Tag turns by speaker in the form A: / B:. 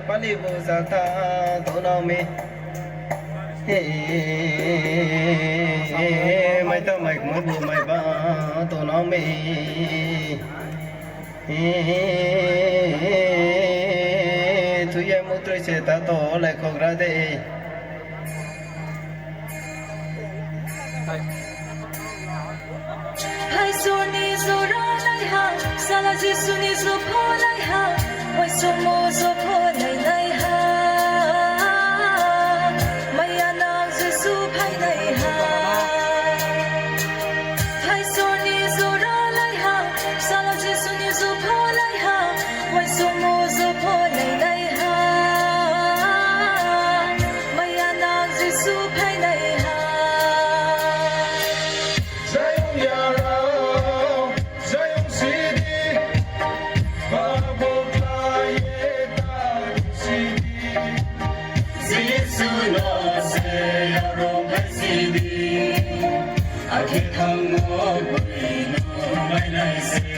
A: Pali Bhusata Tonami Mai ta mai mới bù mai ba Tonami Thu ye mutri se ta to lại không ra đây
B: Hai suni zora lai ha sala ji suni zo pho lai ha wai so mo zo pho lai lai ha maya na ji su phai lai ha hai suni zora lai ha sala ji suni zo pho lai ha wai so mo zo pho lai lai ha maya na ji su phai lai ha
C: I can't come over, no, my nice.